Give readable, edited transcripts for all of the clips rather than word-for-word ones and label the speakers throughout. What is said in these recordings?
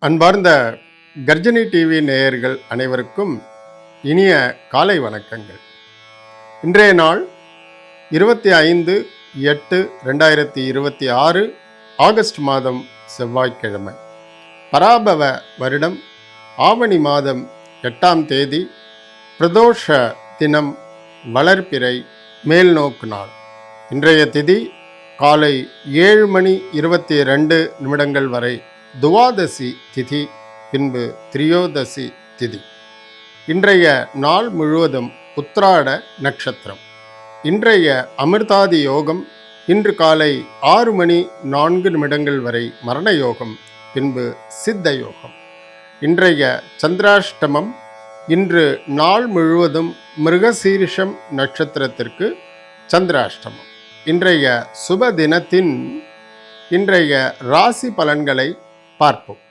Speaker 1: அன்பார்ந்த கர்ஜனி டிவி நேயர்கள் அனைவருக்கும் இனிய காலை வணக்கங்கள். இன்றைய நாள் 25/8/2026 ஆகஸ்ட் மாதம் செவ்வாய்க்கிழமை. பராபவ வருடம் ஆவணி மாதம் 8ஆம் தேதி பிரதோஷ தினம் வளர்பிறை மேல்நோக்கு நாள். இன்றைய திதி காலை 7:22 வரை துவாதசி திதி, பின்பு திரியோதசி திதி. இன்றைய நாள் முழுவதும் உத்திராட நட்சத்திரம். இன்றைய அமிர்தாதி யோகம் இன்று காலை 6:04 வரை மரண யோகம், பின்பு சித்த யோகம். இன்றைய சந்திராஷ்டமம். இன்று நாள் முழுவதும் மிருகசீரிஷம் நட்சத்திரத்திற்கு சந்திராஷ்டமம். இன்றைய சுப தினத்தின் இன்றைய ராசி பலன்களை பார்ப்போம்.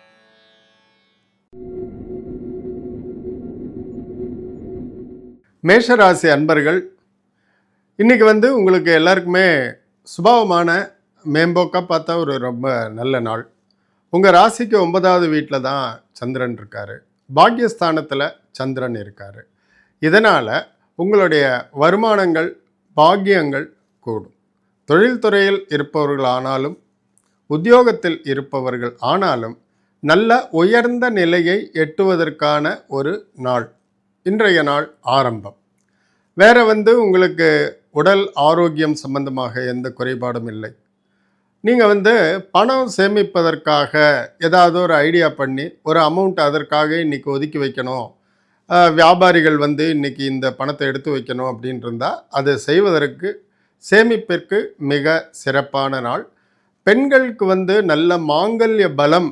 Speaker 1: மேஷராசி அன்பர்கள், இன்னைக்கு உங்களுக்கு எல்லாருக்குமே சுபாவமான மேம்போக்காக பார்த்தா ஒரு ரொம்ப நல்ல நாள். உங்கள் ராசிக்கு 9வது வீட்டில் தான் சந்திரன் இருக்கார். பாக்யஸ்தானத்தில் சந்திரன் இருக்கார். இதனால் உங்களுடைய வருமானங்கள் பாக்கியங்கள் கூடும். தொழில்துறையில் இருப்பவர்களானாலும் உத்தியோகத்தில் இருப்பவர்கள் ஆனாலும் நல்ல உயர்ந்த நிலையை எட்டுவதற்கான ஒரு நாள். இன்றைய நாள் ஆரம்பம். வேற உங்களுக்கு உடல் ஆரோக்கியம் சம்பந்தமாக எந்த குறைபாடும் இல்லை. நீங்கள் பணம் சேமிப்பதற்காக ஏதாவது ஒரு ஐடியா பண்ணி ஒரு அமௌண்ட் அதற்காக இன்றைக்கி ஒதுக்கி வைக்கணும், வியாபாரிகள் இன்றைக்கி இந்த பணத்தை எடுத்து வைக்கணும் அப்படின்னு இருந்தால் அதை செய்வதற்கு சேமிப்பிற்கு மிக சிறப்பான நாள். பெண்களுக்கு நல்ல மாங்கல்ய பலம்,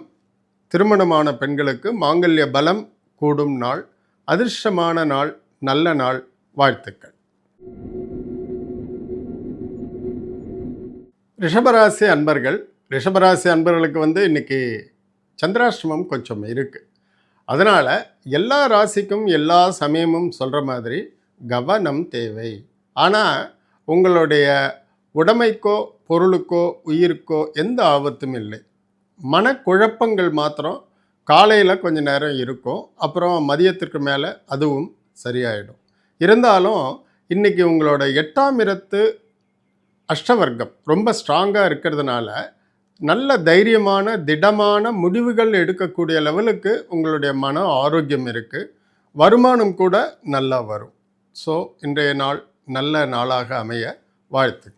Speaker 1: திருமணமான பெண்களுக்கு மாங்கல்ய பலம் கூடும் நாள். அதிர்ஷ்டமான நாள், நல்ல நாள். வாழ்த்துக்கள். ரிஷபராசி அன்பர்கள், ரிஷபராசி அன்பர்களுக்கு இன்னைக்கு சந்திராஷ்டமம் கொஞ்சம் இருக்குது. அதனால் எல்லா ராசிக்கும் எல்லா சமயமும் சொல்கிற மாதிரி கவனம் தேவை. ஆனால் உங்களுடைய உடைமைக்கோ பொருளுக்கோ உயிருக்கோ எந்த ஆபத்தும் இல்லை. மனக்குழப்பங்கள் மாத்திரம் காலையில் கொஞ்ச நேரம் இருக்கும், அப்புறம் மதியத்திற்கு மேலே அதுவும் சரியாயிடும். இருந்தாலும் இன்றைக்கி உங்களோட 8ஆம் இடத்து அஷ்டவர்க்கம் ரொம்ப ஸ்ட்ராங்காக இருக்கிறதுனால நல்ல தைரியமான திடமான முடிவுகள் எடுக்கக்கூடிய லெவலுக்கு உங்களுடைய மன ஆரோக்கியம் இருக்குது. வருமானம் கூட நல்லா வரும். ஸோ இன்றைய நாள் நல்ல நாளாக அமைய வாழ்த்துக்கள்.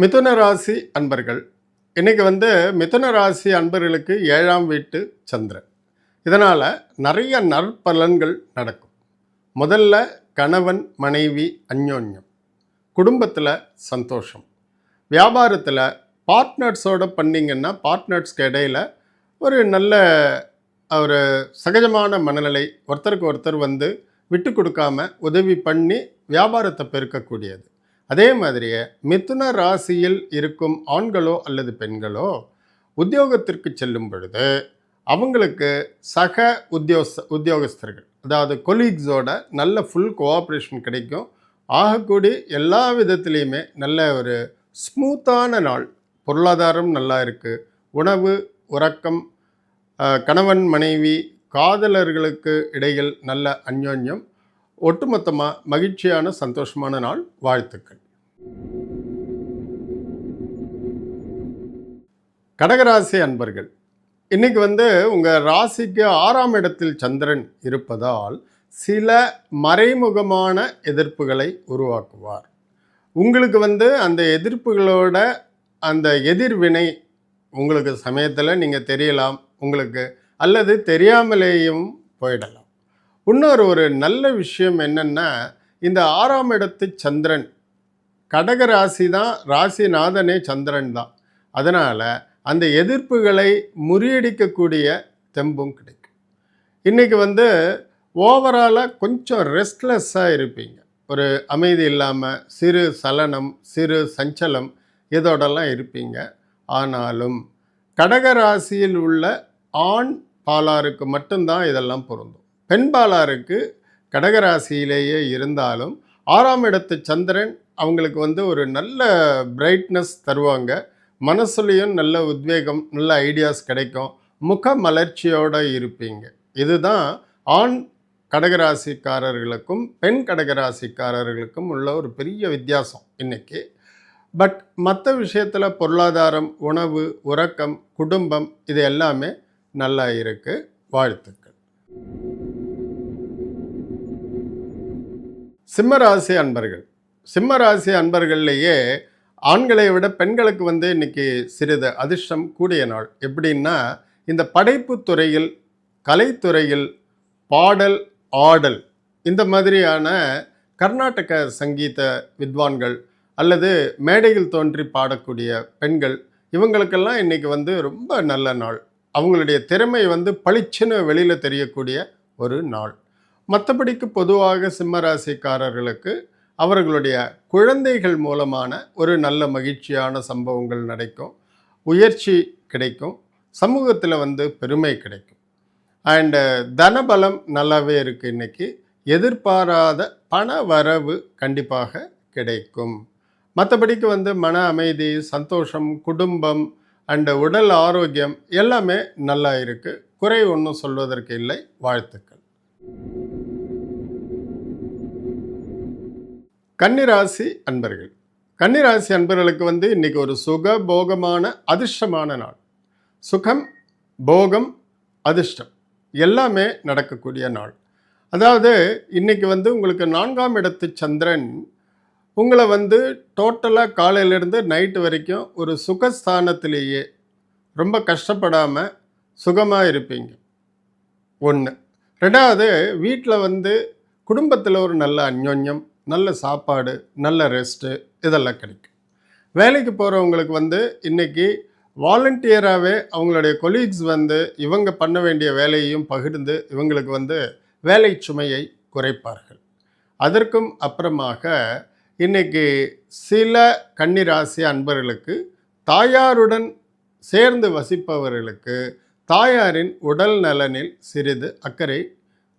Speaker 1: மிதுன ராசி அன்பர்கள், இன்றைக்கி மிதுன ராசி அன்பர்களுக்கு 7ஆம் வீட்டு சந்திரன். இதனால் நிறைய நற்பலன்கள் நடக்கும். முதல்ல கணவன் மனைவி அந்யோன்யம், குடும்பத்தில் சந்தோஷம், வியாபாரத்தில் பார்ட்னர்ஸோடு பண்ணிங்கன்னா பார்ட்னர்ஸ்க்கு இடையில் ஒரு நல்ல ஒரு சகஜமான மனநிலை, ஒருத்தருக்கு ஒருத்தர் விட்டு கொடுக்காம உதவி பண்ணி வியாபாரத்தை பெருக்கக்கூடியது. அதே மாதிரியே மிதுன ராசியில் இருக்கும் ஆண்களோ அல்லது பெண்களோ உத்தியோகத்திற்கு செல்லும் பொழுது அவங்களுக்கு சக உத்தியோகஸ்தர்கள், அதாவது கொலீக்ஸோட நல்ல ஃபுல் கோஆப்ரேஷன் கிடைக்கும். ஆகக்கூடிய எல்லா விதத்துலேயுமே நல்ல ஒரு ஸ்மூத்தான நாள். பொருளாதாரம் நல்லா இருக்குது. உணவு உறக்கம், கணவன் மனைவி காதலர்களுக்கு இடையில் நல்ல அந்யோன்யம், ஒட்டுமொத்தமாக மகிழ்ச்சியான சந்தோஷமான நாள். வாழ்த்துக்கள். கடகராசி அன்பர்கள், இன்னைக்கு உங்கள் ராசிக்கு 6ஆம் இடத்தில் சந்திரன் இருப்பதால் சில மறைமுகமான எதிர்ப்புகளை உருவாக்குவார். உங்களுக்கு அந்த எதிர்ப்புகளோட அந்த எதிர்வினை உங்களுக்கு சமயத்தில் நீங்கள் தெரியலாம், உங்களுக்கு அல்லது தெரியாமலேயும் போயிடலாம். இன்னொரு நல்ல விஷயம் என்னென்னா, இந்த 6ஆம் இடத்து சந்திரன், கடக ராசி தான், ராசிநாதனே சந்திரன் தான். அதனால் அந்த எதிர்ப்புகளை முறியடிக்கக்கூடிய தெம்பும் கிடைக்கும். இன்றைக்கி ஓவராலாக கொஞ்சம் ரெஸ்ட்லெஸ்ஸாக இருப்பீங்க. ஒரு அமைதி இல்லாமல் சிறு சலனம், சிறு சஞ்சலம் இதோடலாம் இருப்பீங்க. ஆனாலும் கடகராசியில் உள்ள ஆண் பாலாருக்கு மட்டும்தான் இதெல்லாம் பொருந்தும். பெண் பாலாருக்கு கடகராசியிலேயே இருந்தாலும் 6ஆம் இடத்து சந்திரன் அவங்களுக்கு ஒரு நல்ல பிரைட்னஸ் தருவாங்க. மனசுலையும் நல்ல உத்வேகம், நல்ல ஐடியாஸ் கிடைக்கும். முக மலர்ச்சியோடு இருப்பீங்க. இதுதான் ஆண் கடகராசிக்காரர்களுக்கும் பெண் கடகராசிக்காரர்களுக்கும் உள்ள ஒரு பெரிய வித்தியாசம் இன்னைக்கு. பட் மற்ற விஷயத்தில் பொருளாதாரம், உணவு, உறக்கம், குடும்பம் இது எல்லாமே நல்லா இருக்கு. வாழ்த்துக்கள். சிம்மராசி அன்பர்கள். சிம்மராசி அன்பர்கள்லேயே ஆண்களை விட பெண்களுக்கு இன்னைக்கு சிறிது அதிர்ஷ்டம் கூடிய நாள். எப்படின்னா, இந்த படைப்பு துறையில், கலைத்துறையில், பாடல், ஆடல் இந்த மாதிரியான கர்நாடக சங்கீத வித்வான்கள் அல்லது மேடையில் தோன்றி பாடக்கூடிய பெண்கள் இவங்களுக்கெல்லாம் இன்றைக்கி ரொம்ப நல்ல நாள். அவங்களுடைய திறமை பளிச்சுன்னு வெளியில் தெரியக்கூடிய ஒரு நாள். மற்றபடிக்கு பொதுவாக சிம்மராசிக்காரர்களுக்கு அவர்களுடைய குழந்தைகள் மூலமான ஒரு நல்ல மகிழ்ச்சியான சம்பவங்கள் நடக்கும். உயர்ச்சி கிடைக்கும். சமூகத்தில் பெருமை கிடைக்கும். அண்டு தனபலம் நல்லாவே இருக்குது. இன்றைக்கி எதிர்பாராத பண வரவு கண்டிப்பாக கிடைக்கும். மற்றபடிக்கு மன அமைதி, சந்தோஷம், குடும்பம் அண்டு உடல் ஆரோக்கியம் எல்லாமே நல்லா இருக்குது. குறை ஒன்றும் சொல்வதற்கு இல்லை. வாழ்த்துக்கள். கன்னிராசி அன்பர்கள். கன்னிராசி அன்பர்களுக்கு இன்றைக்கி ஒரு சுக போகமான அதிர்ஷ்டமான நாள். சுகம், போகம், அதிர்ஷ்டம் எல்லாமே நடக்கக்கூடிய நாள். அதாவது இன்றைக்கி உங்களுக்கு 4ஆம் இடத்து சந்திரன் உங்களை டோட்டலாக காலையிலேருந்து நைட்டு வரைக்கும் ஒரு சுகஸ்தானத்திலேயே ரொம்ப கஷ்டப்படாமல் சுகமாக இருப்பீங்க. ஒன்று. ரெண்டாவது, வீட்டில் குடும்பத்தில் ஒரு நல்ல அந்யோன்யம், நல்ல சாப்பாடு, நல்ல ரெஸ்ட்டு இதெல்லாம் கிடைக்கும். வேலைக்கு போகிறவங்களுக்கு இன்றைக்கி வாலண்டியராகவே அவங்களுடைய கொலீக்ஸ் இவங்க பண்ண வேண்டிய வேலையையும் பகிர்ந்து இவங்களுக்கு வேலை சுமையை குறைப்பார்கள். அதற்கும் அப்புறமாக இன்றைக்கி சில கன்னிராசி அன்பர்களுக்கு தாயாருடன் சேர்ந்து வசிப்பவர்களுக்கு தாயாரின் உடல் நலனில் சிறிது அக்கறை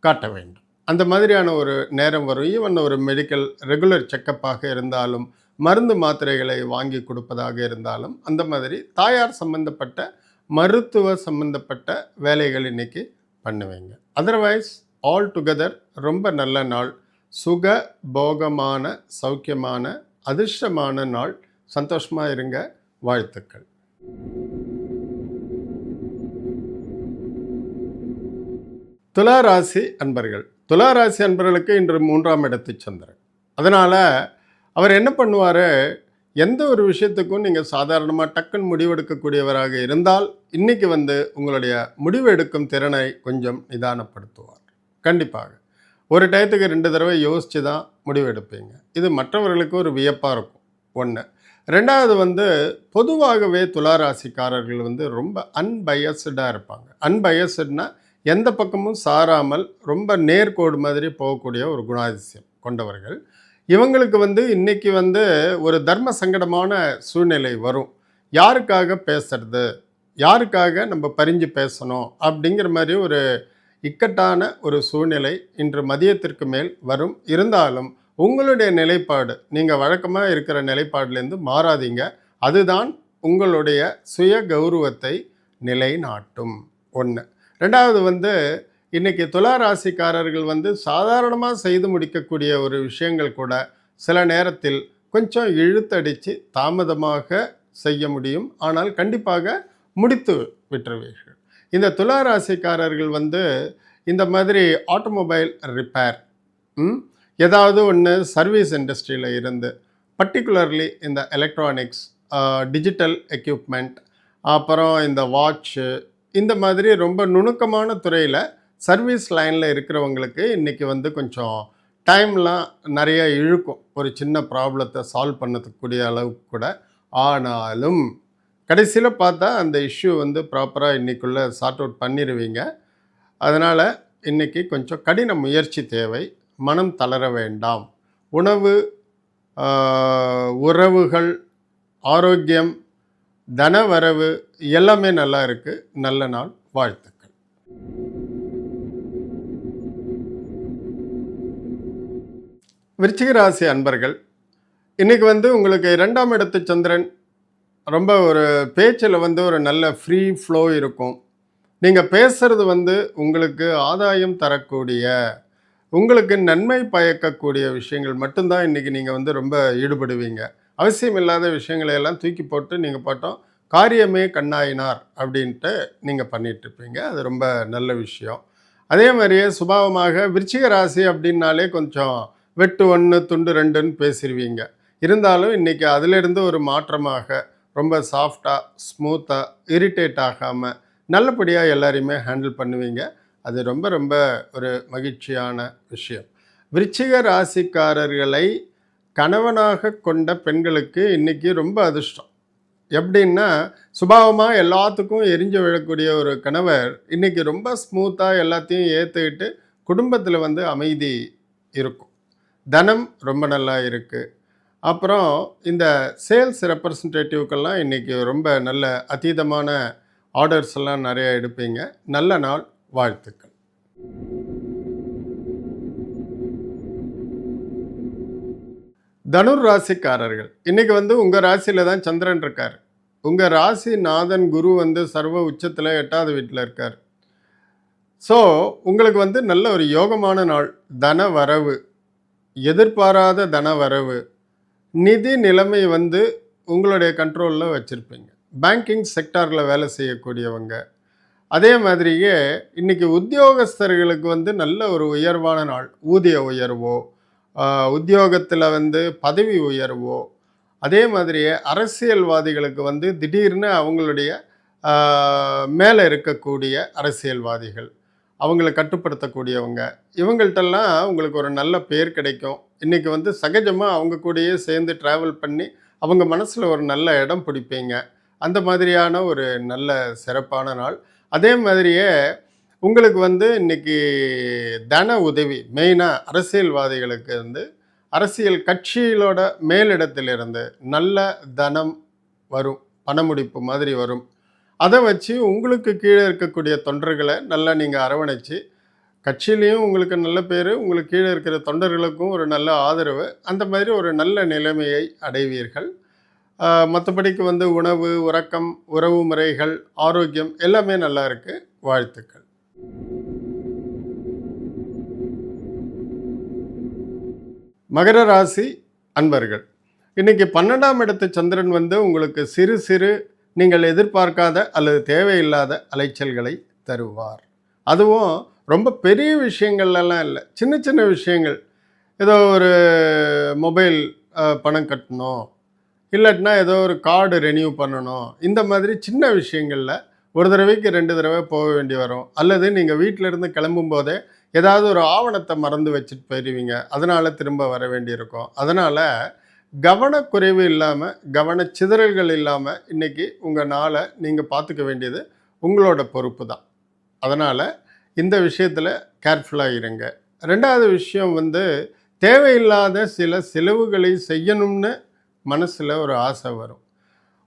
Speaker 1: காட்ட வேண்டும். அந்த மாதிரியான ஒரு நேரம் வரும். ஈவன் ஒரு மெடிக்கல் ரெகுலர் செக்கப்பாக இருந்தாலும், மருந்து மாத்திரைகளை வாங்கி கொடுப்பதாக இருந்தாலும், அந்த மாதிரி தாயார் சம்பந்தப்பட்ட மருத்துவ சம்பந்தப்பட்ட வேலைகள் இன்றைக்கி பண்ணுவீங்க. அதர்வைஸ் ஆல் டுகெதர் ரொம்ப நல்ல நாள். சுக போகமான, சௌக்கியமான, அதிர்ஷ்டமான நாள். சந்தோஷமாக இருங்க. வாழ்த்துக்கள். துளாராசி அன்பர்கள். துளாராசி அன்பர்களுக்கு இன்று 3ஆம் இடத்து சந்திரன். அதனால் அவர் என்ன பண்ணுவார், எந்த ஒரு விஷயத்துக்கும் நீங்கள் சாதாரணமாக டக்குன்னு முடிவெடுக்கக்கூடியவராக இருந்தால் இன்றைக்கி உங்களுடைய முடிவு எடுக்கும் திறனை கொஞ்சம் நிதானப்படுத்துவார். கண்டிப்பாக ஒரு டயத்துக்கு 2 தடவை யோசித்து தான் முடிவெடுப்பீங்க. இது மற்றவர்களுக்கு ஒரு வியப்பாக இருக்கும். ஒன்று. ரெண்டாவது பொதுவாகவே துளாராசிக்காரர்கள் ரொம்ப அன்பயஸ்டாக இருப்பாங்க. அன்பயஸ்டுனா எந்த பக்கமும் சாராமல் ரொம்ப நேர்கோடு மாதிரி போகக்கூடிய ஒரு குணாதிசயம் கொண்டவர்கள். இவங்களுக்கு இன்றைக்கி ஒரு தர்ம சங்கடமான சூழ்நிலை வரும். யாருக்காக பேசுறது, யாருக்காக நம்ம பரிஞ்சு பேசணும் அப்படிங்கிற மாதிரி ஒரு இக்கட்டான ஒரு சூழ்நிலை இன்று மதியத்திற்கு மேல் வரும். இருந்தாலும் உங்களுடைய நிலைப்பாடு, நீங்கள் வழக்கமாக இருக்கிற நிலைப்பாடுலேருந்து மாறாதீங்க. அதுதான் உங்களுடைய சுய கௌரவத்தை நிலைநாட்டும். ஒன்று. ரெண்டாவது இன்றைக்கி துளாராசிக்காரர்கள் சாதாரணமாக செய்து முடிக்கக்கூடிய ஒரு விஷயங்கள் கூட சில நேரத்தில் கொஞ்சம் இழுத்தடித்து தாமதமாக செய்ய முடியும். ஆனால் கண்டிப்பாக முடித்து விட்டுருவீர்கள். இந்த துளாராசிக்காரர்கள் இந்த மாதிரி ஆட்டோமொபைல் ரிப்பேர், ஏதாவது ஒன்று சர்வீஸ் இண்டஸ்ட்ரியில் இருந்து, பர்டிகுலர்லி இந்த எலக்ட்ரானிக்ஸ், டிஜிட்டல் எக்யூப்மெண்ட், அப்புறம் இந்த வாட்ச்சு, இந்த மாதிரி ரொம்ப நுணுக்கமான துறையில் சர்வீஸ் லைனில் இருக்கிறவங்களுக்கு இன்றைக்கி கொஞ்சம் டைம்லாம் நிறைய இழுக்கும். ஒரு சின்ன ப்ராப்ளத்தை சால்வ் பண்ணக்கூடிய அளவுக்கு கூட. ஆனாலும் கடைசியில் பார்த்தா அந்த இஷ்யூ ப்ராப்பராக இன்றைக்குள்ளே சார்ட் அவுட் பண்ணிடுவீங்க. அதனால் இன்றைக்கி கொஞ்சம் கடின முயற்சி தேவை. மனம் தளர வேண்டாம். உணவு, உறவுகள், ஆரோக்கியம், தனவரவு எல்லாமே நல்லா இருக்குது. நல்ல நாள். வாழ்த்துக்கள். விருச்சிக ராசி அன்பர்கள். இன்றைக்கி உங்களுக்கு 2ஆம் இடத்து சந்திரன் ரொம்ப ஒரு பேச்சில் வந்து ஒரு நல்ல ஃப்ரீ ஃப்ளோ இருக்கும். நீங்க பேசுறது வந்து உங்களுக்கு ஆதாயம் தரக்கூடிய, உங்களுக்கு நன்மை பயக்கக்கூடிய விஷயங்கள் மட்டும் தான் இன்னைக்கு நீங்க வந்து ரொம்ப ஈடுபடுவீங்க. அவசியம் இல்லாத விஷயங்களை எல்லாம் தூக்கி போட்டு நீங்க பாட்டும் "காரியமே கண்ணாயினார்" அப்படின்ட்டு நீங்க பண்ணிட்டுருப்பீங்க. அது ரொம்ப நல்ல விஷயம். அதே மாரியே சுபாவமாக விருச்சிக ராசி அப்படின்னாலே கொஞ்சம் வெட்டு 1 துண்டு 2ன்னு பேசிருவீங்க. இருந்தாலும் இன்னைக்கு அதிலிருந்து ஒரு மாற்றமாக ரொம்ப சாஃப்ட்டா, ஸ்மூத்தா, இரிட்டேட் ஆகாம நல்லபடியா எல்லாரையுமே ஹேண்டில் பண்ணுவீங்க. அது ரொம்ப ரொம்ப ஒரு மகிழ்ச்சியான விஷயம். விருச்சிக ராசிக்காரர்களை கணவனாக கொண்ட பெண்களுக்கு இன்னைக்கு ரொம்ப அதிர்ஷ்டம். எப்படின்னா, சுபாவமா எல்லாத்துக்கும் எரிஞ்சு விழக்கூடிய ஒரு கணவர், இன்னைக்கு ரொம்ப ஸ்மூத்தா எல்லாத்தையும் ஏத்துக்கிட்டு, குடும்பத்தில வந்து அமைதி இருக்கும். தனம் ரொம்ப நல்லா இருக்கு. அப்புறம் இந்த சேல்ஸ் ரெப்ரசன்டேட்டிவ்க்கெல்லாம் இன்னைக்கு ரொம்ப நல்ல அதீதமான ஆர்டர்ஸ் எல்லாம் நெறைய எடுப்பீங்க. நல்ல நாள். வாழ்த்துக்கள். தனுர் ராசிக்காரர்கள். இன்னைக்கு வந்து உங்க ராசியில தான் சந்திரன் இருக்காரு. உங்க ராசிநாதன் குரு வந்து சர்வ உச்சத்தில 8வது வீட்ல இருக்காரு. ஸோ, உங்களுக்கு வந்து நல்ல ஒரு யோகமான நாள். தன வரவு, எதிர்பாராத தன வரவு, நிதி நிலைமை வந்து உங்களுடைய கண்ட்ரோல்ல வச்சிருப்பீங்க. பேங்கிங் செக்டார்ல வேலை செய்யக்கூடியவங்க. அதே மாதிரியே இன்னைக்கு உத்தியோகஸ்தர்களுக்கு வந்து நல்ல ஒரு உயர்வான நாள். ஊதிய உயர்வோ, அ உத்தியோகத்தில வந்து பதவி உயர்வோ, அதே மாதிரியே அரசியல்வாதிகளுக்கு வந்து திடீர்னு அவங்களுடைய ஆ மேல இருக்கக்கூடிய அரசியல்வாதிகள், அவங்கள கட்டுப்படுத்தக்கூடியவங்க, இவங்கள்ட்டலாம் உங்களுக்கு ஒரு நல்ல பேர் கிடைக்கும். இன்னைக்கு வந்து சகஜமா அவங்க கூடயே சேர்ந்து ட்ராவல் பண்ணி, அவங்க மனசுல ஒரு நல்ல இடம் பிடிப்பீங்க. அந்த மாதிரியான ஒரு நல்ல சிறப்பான நாள். அதே மாதிரியே உங்களுக்கு வந்து இன்னைக்கு தன உதவி, மெயினா அரசியல்வாதிகளுக்கு வந்து அரசியல் கட்சிகளோட மேலிடத்திலிருந்து நல்ல தனம் வரும். பணமுடிப்பு மாதிரி வரும். அத வச்சு உங்களுக்கு கீழ இருக்கக்கூடிய தொண்டர்கள நல்லா நீங்க அரவணைச்சு, கட்சியிலயும் உங்களுக்கு நல்ல பேரு, உங்களுக்கு கீழ இருக்கிற தொண்டர்களுக்கும் ஒரு நல்ல ஆதரவு, அந்த மாதிரி ஒரு நல்ல நிலைமையை அடைவீர்கள். மத்தபடிக்கு வந்து உணவு, உறக்கம், உறவு முறைகள், ஆரோக்கியம் எல்லாமே நல்லா இருக்கு. வாழ்த்துக்கள். மகர ராசி அன்பர்கள். இன்னைக்கு 12ஆம் இடத்து சந்திரன் வந்து உங்களுக்கு சிறு சிறு நீங்கள் எதிர்பார்க்காத அல்லது தேவையில்லாத அலைச்சல்களை தருவார். அதுவும் ரொம்ப பெரிய விஷயங்கள்லலாம் இல்ல. சின்ன சின்ன விஷயங்கள். ஏதோ ஒரு மொபைல் பணம் கட்டணும். இல்லாட்டினா ஏதோ ஒரு கார்டு ரெனியூ பண்ணணும். இந்த மாதிரி சின்ன விஷயங்கள்ல ஒரு தடவைக்கு 2 தடவை போக வேண்டி வரும். அல்லது நீங்க வீட்ல இருந்து கிளம்பும்போதே ஏதாவது ஒரு ஆவணத்த மறந்து வச்சுட்டு போயிருவீங்க. அதனால திரும்ப வர வேண்டியிருக்கும். அதனால கவனக்குறைவு இல்லாம, கவனச்சிதறல்கள் இல்லாம இன்னைக்கு உங்க நாள நீங்க பார்த்துக்க வேண்டியது உங்களோட பொறுப்பு தான். அதனால இந்த விஷயத்துல கேர்ஃபுல்லா இருங்க. 2வது விஷயம் வந்து தேவையில்லாத சில செலவுகளை செய்யணும்னு மனசுல ஒரு ஆசை வரும்.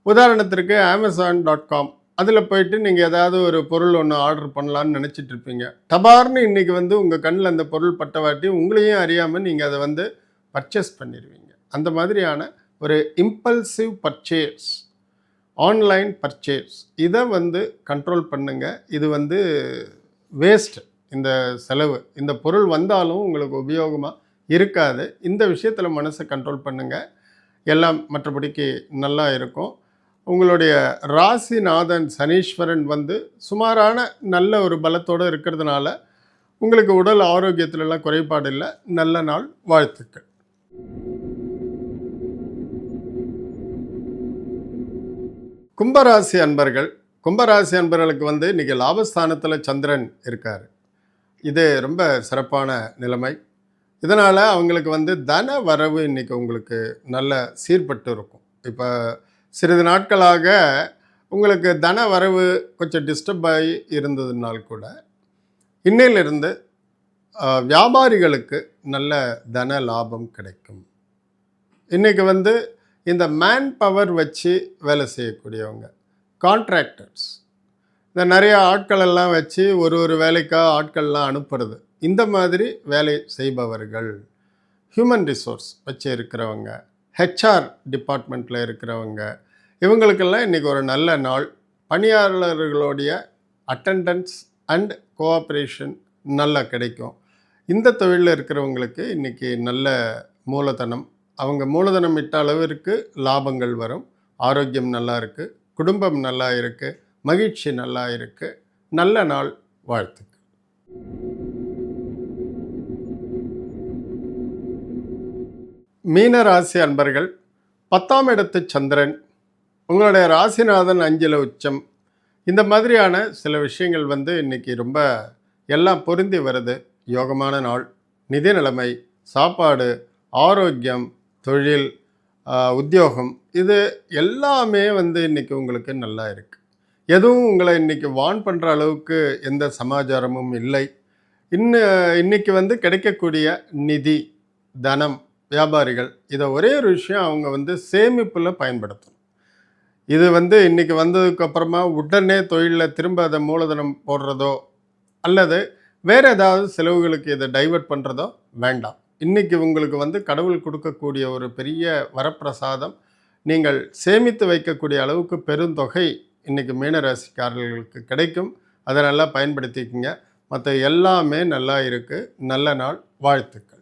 Speaker 1: உதாரணத்திற்கு Amazon.com அதில போயிட்டு நீங்க ஏதாவது ஒரு பொருள் ஒண்ணு ஆர்டர் பண்ணலான்னு நெனச்சிட்டு இருப்பீங்க. டபார்ன்னு இன்னைக்கு வந்து உங்க கண்ல அந்த பொருள் பட்டவாட்டி உங்களையும் அறியாம நீங்க அத வந்து பர்ச்சேஸ் பண்ணிருவீங்க. அந்த மாதிரியான ஒரு இம்பல்சிவ் பர்ச்சேஸ், ஆன்லைன் பர்ச்சேஸ் இத வந்து கண்ட்ரோல் பண்ணுங்க. இது வந்து வேஸ்ட் இந்த செலவு. இந்த பொருள் வந்தாலும் உங்களுக்கு உபயோகமா இருக்காது. இந்த விஷயத்துல மனச கண்ட்ரோல் பண்ணுங்க. எல்லாம் மற்றபடிக்கு நல்லா இருக்கும். உங்களுடைய ராசிநாதன் சனீஸ்வரன் வந்து சுமாரான நல்ல ஒரு பலத்தோட இருக்கிறதுனால, உங்களுக்கு உடல் ஆரோக்கியத்திலலாம் குறைபாடு இல்ல. நல்ல நாள். வாழ்த்துக்கள். கும்பராசி அன்பர்கள். கும்பராசி அன்பர்களுக்கு வந்து இன்னைக்கு லாபஸ்தானத்தில சந்திரன் இருக்காரு. இது ரொம்ப சிறப்பான நிலைமை. இதனால அவங்களுக்கு வந்து தன வரவு இன்னைக்கு உங்களுக்கு நல்ல சீர்பட்டு இருக்கும். இப்ப சிறிது நாட்களாக உங்களுக்கு தன வரவு கொஞ்சம் டிஸ்டர்ப் ஆகி இருந்ததுனால் கூட, இன்னையிலிருந்து வியாபாரிகளுக்கு நல்ல தன லாபம் கிடைக்கும். இன்னைக்கு வந்து இந்த மேன் பவர் வச்சு வேலை செய்யக்கூடியவங்க, கான்ட்ராக்டர்ஸ், இந்த நிறைய ஆட்கள் எல்லாம் வச்சு ஒரு வேலைக்கா ஆட்கள்லாம் அனுப்புறது. இந்த மாதிரி வேலை செய்பவர்கள், ஹியூமன் ரிசோர்ஸ் வச்சு இருக்கிறவங்க, ஹெச்ஆர் டிபார்ட்மெண்ட்டில் இருக்கிறவங்க, இவங்களுக்கெல்லாம் இன்றைக்கி ஒரு நல்ல நாள். பணியாளர்களுடைய அட்டெண்டன்ஸ் அண்ட் கோஆப்ரேஷன் நல்லா கிடைக்கும். இந்த தொழிலில் இருக்கிறவங்களுக்கு இன்றைக்கி நல்ல மூலதனம், அவங்க மூலதனம் இட்ட அளவிற்கு லாபங்கள் வரும். ஆரோக்கியம் நல்லா இருக்குது, குடும்பம் நல்லா இருக்குது, மகிழ்ச்சி நல்லா இருக்குது. நல்ல நாள். வாழ்த்துக்கள். மீன ராசி அன்பர்கள், 10ஆம் இடத்து சந்திரன், உங்களுடைய ராசிநாதன் 5ல் உச்சம். இந்த மாதிரியான சில விஷயங்கள் இன்றைக்கி ரொம்ப எல்லாம் பொருந்தி வருது. யோகமான நாள். நிதி நிலைமை, சாப்பாடு, ஆரோக்கியம், தொழில், உத்தியோகம், இது எல்லாமே இன்றைக்கி உங்களுக்கு நல்லா இருக்குது. எதுவும் உங்களை இன்றைக்கி வார்ன் பண்ணுற அளவுக்கு எந்த சமாச்சாரமும் இல்லை. இன்றைக்கி கிடைக்கக்கூடிய நிதி, தனம், வியாபாரிகள் இதை ஒரே ஒரு விஷயம் அவங்க சேமிப்பில் பயன்படுத்தணும். இது இன்றைக்கி வந்ததுக்கப்புறமா உடனே தொழிலில் திரும்ப அதை மூலதனம் போடுறதோ அல்லது வேறு ஏதாவது செலவுகளுக்கு இதை டைவர்ட் பண்ணுறதோ வேண்டாம். இன்றைக்கி உங்களுக்கு கடவுள் கொடுக்கக்கூடிய ஒரு பெரிய வரப்பிரசாதம். நீங்கள் சேமித்து வைக்கக்கூடிய அளவுக்கு பெருந்தொகை இன்றைக்கி மீனராசிக்காரர்களுக்கு கிடைக்கும். அதை நல்லா பயன்படுத்திக்கங்க. மற்ற எல்லாமே நல்லா இருக்குது. நல்ல நாள். வாழ்த்துக்கள்.